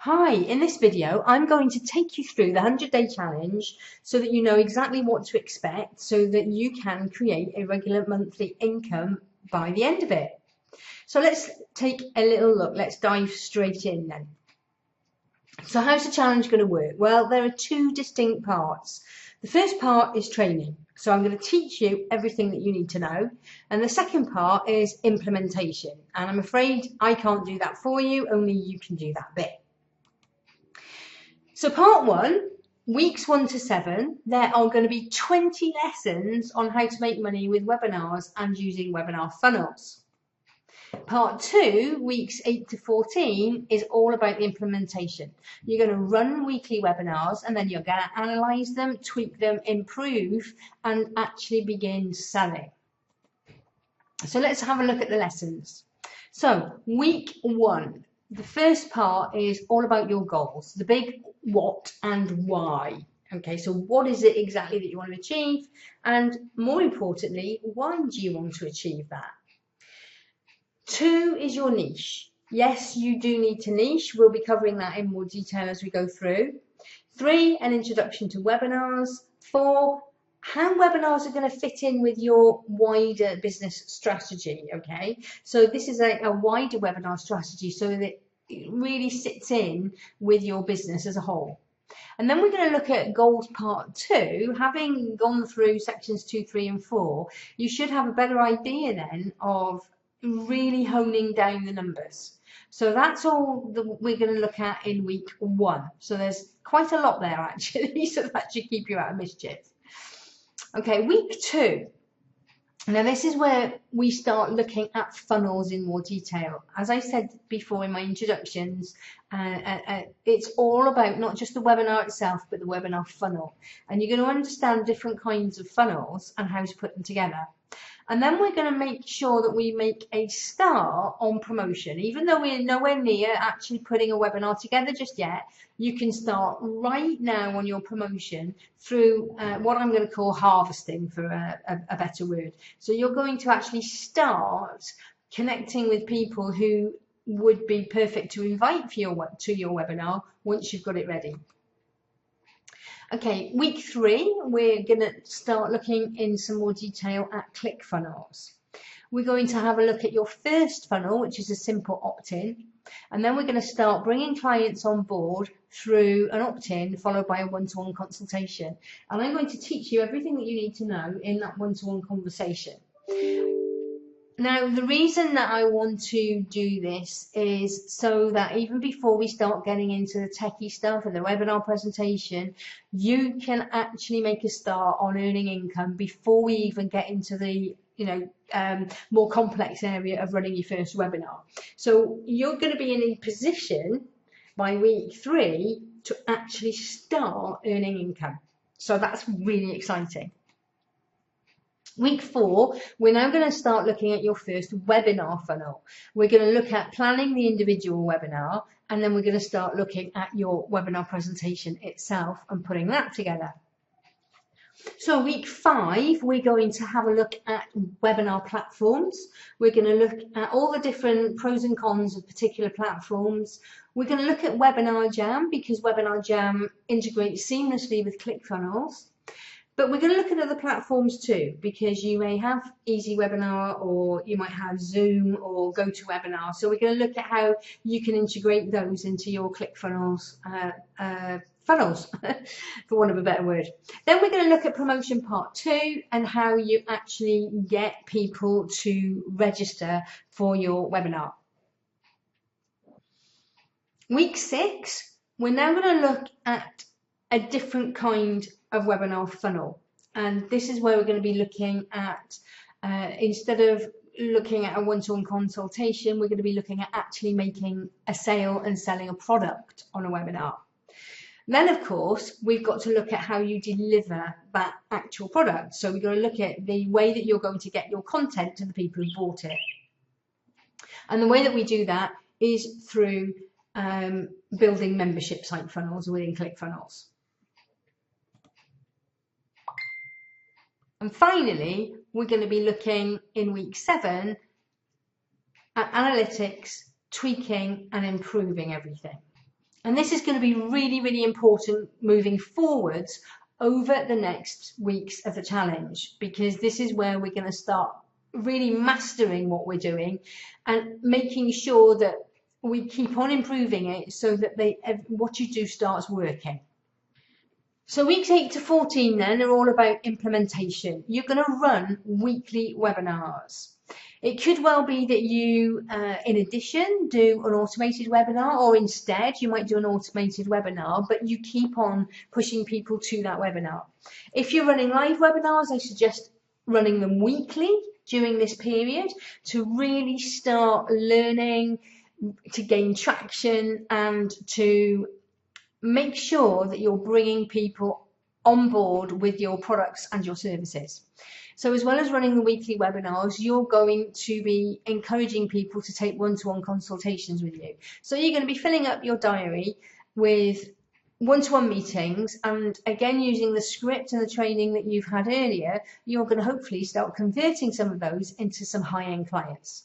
Hi, in this video, I'm going to take you through the 100-day challenge so that you know exactly what to expect so that you can create a regular monthly income by the end of it. So let's take a little look. Let's dive straight in then. So how's the challenge going to work? Well, there are two distinct parts. The first part is training. So I'm going to teach you everything that you need to know. And the second part is implementation. And I'm afraid I can't do that for you, only you can do that bit. So part one, weeks 1 to 7, there are going to be 20 lessons on how to make money with webinars and using webinar funnels. Part 2, weeks 8 to 14, is all about the implementation. You're going to run weekly webinars and then you're going to analyze them, tweak them, improve, and actually begin selling. So let's have a look at the lessons. So week 1. The first part is all about your goals, the big what and why. Okay, so what is it exactly that you want to achieve? And more importantly, why do you want to achieve that? 2 is your niche. Yes, you do need to niche. We'll be covering that in more detail as we go through. 3, an introduction to webinars. 4, how webinars are going to fit in with your wider business strategy. Okay, so this is a wider webinar strategy so that it really sits in with your business as a whole. And then we're going to look at goals part 2. Having gone through sections 2, 3 and 4, you should have a better idea then of really honing down the numbers. So that's all that we're going to look at in week 1. So there's quite a lot there actually, so that should keep you out of mischief. Okay, week 2. Now this is where we start looking at funnels in more detail. As I said before in my introductions, it's all about not just the webinar itself, but the webinar funnel. And you're going to understand different kinds of funnels and how to put them together. And then we're going to make sure that we make a start on promotion. Even though we're nowhere near actually putting a webinar together just yet, you can start right now on your promotion through what I'm going to call harvesting, for a better word. So you're going to actually start connecting with people who would be perfect to invite to your webinar once you've got it ready. Okay, week 3, we're going to start looking in some more detail at ClickFunnels. We're going to have a look at your first funnel, which is a simple opt-in, and then we're going to start bringing clients on board through an opt-in followed by a one-to-one consultation. And I'm going to teach you everything that you need to know in that one-to-one conversation. Now, the reason that I want to do this is so that even before we start getting into the techie stuff and the webinar presentation, you can actually make a start on earning income before we even get into the more complex area of running your first webinar. So you're going to be in a position by week 3 to actually start earning income. So that's really exciting. Week 4, we're now going to start looking at your first webinar funnel. We're going to look at planning the individual webinar, and then we're going to start looking at your webinar presentation itself and putting that together. So week 5, we're going to have a look at webinar platforms. We're going to look at all the different pros and cons of particular platforms. We're going to look at Webinar Jam because Webinar Jam integrates seamlessly with ClickFunnels. But we're going to look at other platforms too, because you may have EasyWebinar or you might have Zoom or GoToWebinar. So we're going to look at how you can integrate those into your ClickFunnels funnels, for want of a better word. Then we're going to look at promotion part 2 and how you actually get people to register for your webinar. Week 6, we're now going to look at a different kind of webinar funnel, and this is where we're going to be looking at instead of looking at a one-to-one consultation, we're going to be looking at actually making a sale and selling a product on a webinar. Then of course we've got to look at how you deliver that actual product, so we're going to look at the way that you're going to get your content to the people who bought it, and the way that we do that is through building membership site funnels within ClickFunnels. And finally, we're going to be looking in week 7 at analytics, tweaking and improving everything. And this is going to be really, really important moving forwards over the next weeks of the challenge, because this is where we're going to start really mastering what we're doing and making sure that we keep on improving it so that what you do starts working. So weeks 8 to 14 then are all about implementation. You're going to run weekly webinars. It could well be that you, in addition, do an automated webinar, or instead you might do an automated webinar, but you keep on pushing people to that webinar. If you're running live webinars, I suggest running them weekly during this period to really start learning, to gain traction, and to make sure that you're bringing people on board with your products and your services. So as well as running the weekly webinars, you're going to be encouraging people to take one-to-one consultations with you. So you're going to be filling up your diary with one-to-one meetings, and again, using the script and the training that you've had earlier, you're going to hopefully start converting some of those into some high-end clients.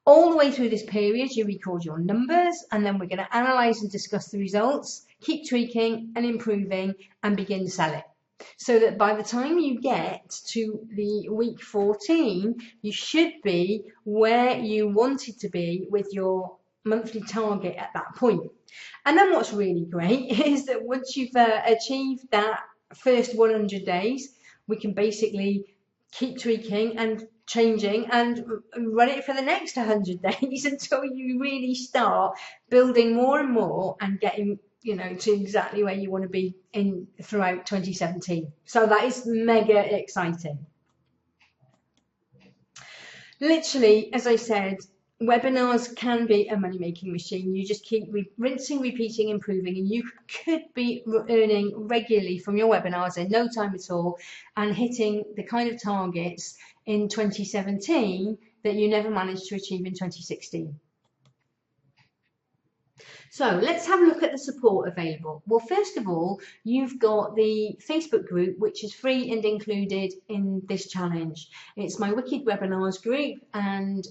All the way through this period, you record your numbers, and then we're going to analyze and discuss the results, keep tweaking and improving, and begin selling. So that by the time you get to the week 14, you should be where you wanted to be with your monthly target at that point. And then what's really great is that once you've achieved that first 100 days, we can basically keep tweaking and changing and run it for the next 100 days until you really start building more and more and getting, you know, to exactly where you want to be in throughout 2017. So that is mega exciting. Literally, as I said, webinars can be a money-making machine. You just keep rinsing, repeating, improving, and you could be earning regularly from your webinars in no time at all and hitting the kind of targets in 2017 that you never managed to achieve in 2016. So let's have a look at the support available. Well, first of all, you've got the Facebook group, which is free and included in this challenge. It's my Wicked Webinars group, and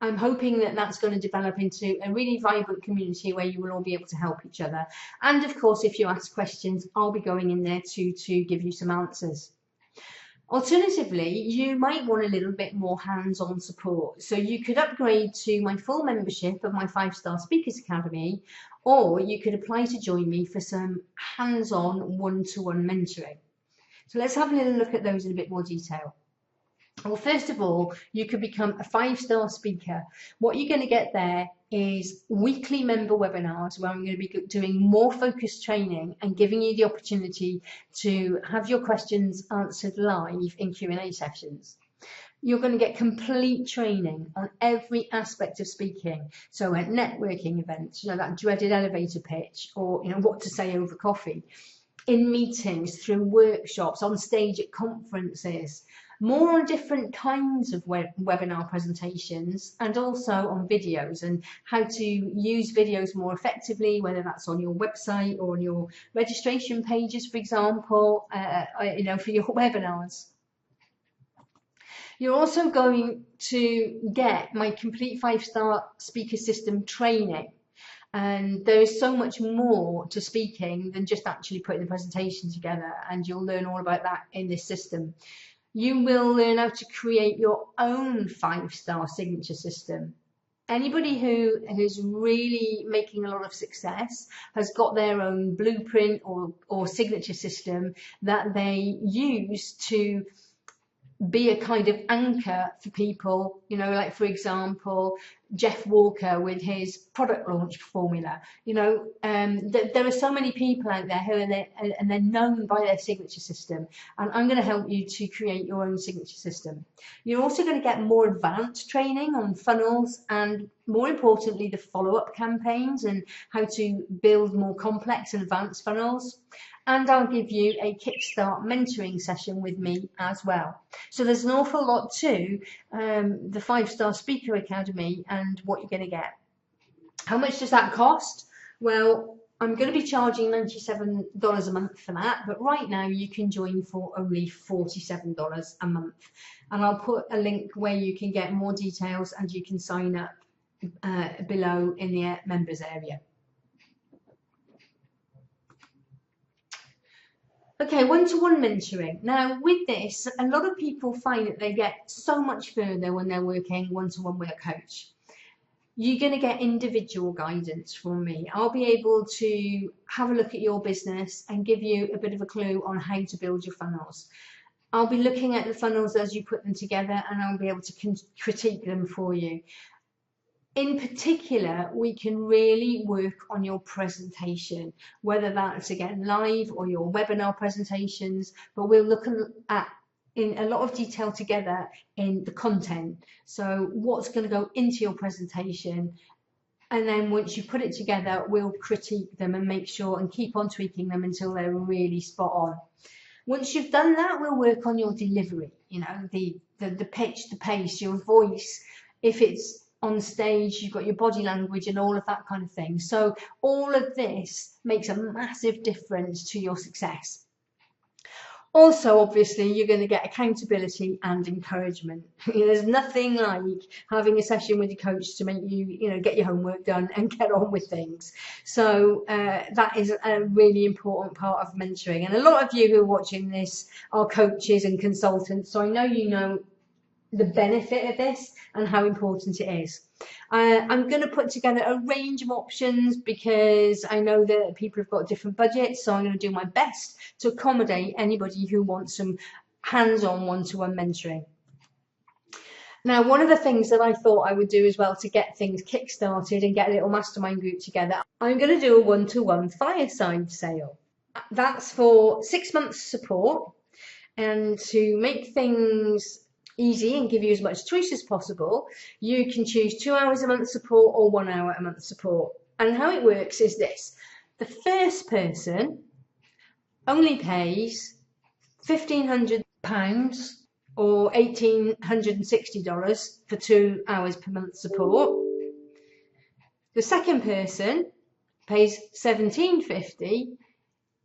I'm hoping that that's going to develop into a really vibrant community where you will all be able to help each other. And of course, if you ask questions, I'll be going in there to give you some answers. Alternatively, you might want a little bit more hands-on support. So you could upgrade to my full membership of my 5-Star Speakers Academy, or you could apply to join me for some hands-on one-to-one mentoring. So let's have a little look at those in a bit more detail. Well, first of all, you could become a 5-star speaker. What you're going to get there is weekly member webinars where I'm going to be doing more focused training and giving you the opportunity to have your questions answered live in Q&A sessions. You're going to get complete training on every aspect of speaking. So at networking events, you know, that dreaded elevator pitch, or, you know, what to say over coffee, in meetings, through workshops, on stage at conferences, more on different kinds of webinar presentations, and also on videos and how to use videos more effectively, whether that's on your website or on your registration pages, for example, you know, for your webinars. You're also going to get my complete 5-star speaker system training. And there is so much more to speaking than just actually putting the presentation together, and you'll learn all about that in this system. You will learn how to create your own 5-star signature system. Anybody who is really making a lot of success has got their own blueprint or signature system that they use to be a kind of anchor for people, you know, like for example, Jeff Walker with his product launch formula. You know, there are so many people out there who are there, and they're known by their signature system, and I'm going to help you to create your own signature system. You're also going to get more advanced training on funnels and, more importantly, the follow-up campaigns and how to build more complex and advanced funnels. And I'll give you a Kickstart mentoring session with me as well. So there's an awful lot to the 5-Star Speaker Academy and what you're going to get. How much does that cost? Well, I'm going to be charging $97 a month for that, but right now you can join for only $47 a month. And I'll put a link where you can get more details and you can sign up below in the members area. Okay, one-to-one mentoring. Now, with this, a lot of people find that they get so much further when they're working one-to-one with a coach. You're going to get individual guidance from me. I'll be able to have a look at your business and give you a bit of a clue on how to build your funnels. I'll be looking at the funnels as you put them together, and I'll be able to critique them for you. In particular, we can really work on your presentation, whether that's again live or your webinar presentations, but we'll look at in a lot of detail together in the content. So what's going to go into your presentation, and then once you put it together, we'll critique them and make sure and keep on tweaking them until they're really spot on. Once you've done that, we'll work on your delivery, you know, the pitch, the pace, your voice. If it's on stage, you've got your body language and all of that kind of thing. So all of this makes a massive difference to your success. Also, obviously, you're going to get accountability and encouragement. There's nothing like having a session with your coach to make you, get your homework done and get on with things. So that is a really important part of mentoring. And a lot of you who are watching this are coaches and consultants, so I know you know the benefit of this and how important it is. I'm going to put together a range of options because I know that people have got different budgets, so I'm going to do my best to accommodate anybody who wants some hands-on one-to-one mentoring. Now, one of the things that I thought I would do as well to get things kick-started and get a little mastermind group together, I'm going to do a one-to-one fireside sale. That's for 6 months support, and to make things easy and give you as much choice as possible, you can choose 2 hours a month support or 1 hour a month support. And how it works is this: the first person only pays £1,500 or $1,860 for 2 hours per month support. The second person pays $1,750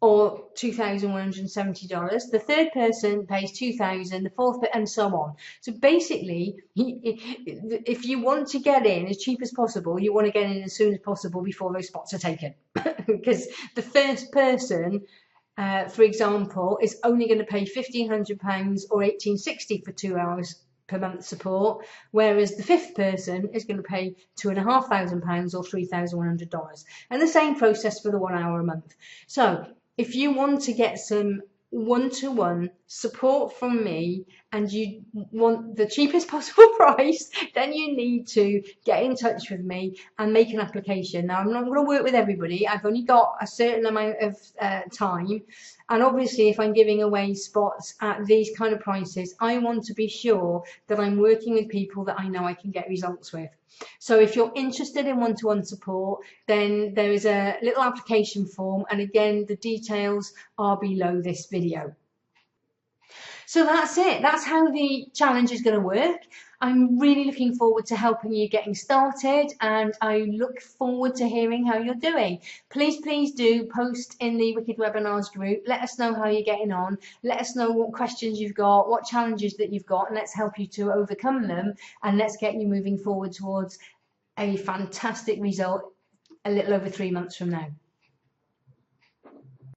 or $2,170. The third person pays $2,000, the fourth, and so on. So basically, if you want to get in as cheap as possible, you want to get in as soon as possible before those spots are taken. Because the first person, for example, is only going to pay £1,500 or $1,860 for 2 hours per month support, whereas the fifth person is going to pay £2,500 or $3,100. And the same process for the 1 hour a month. So if you want to get some one-to-one support from me and you want the cheapest possible price, then you need to get in touch with me and make an application. Now, I'm not going to work with everybody. I've only got a certain amount of time. And obviously, if I'm giving away spots at these kind of prices, I want to be sure that I'm working with people that I know I can get results with. So if you're interested in one-to-one support, then there is a little application form, and again, the details are below this video. So that's it. That's how the challenge is going to work. I'm really looking forward to helping you getting started, and I look forward to hearing how you're doing. Please do post in the Wicked Webinars group. Let us know how you're getting on. Let us know what questions you've got, what challenges that you've got, and let's help you to overcome them, and let's get you moving forward towards a fantastic result a little over 3 months from now.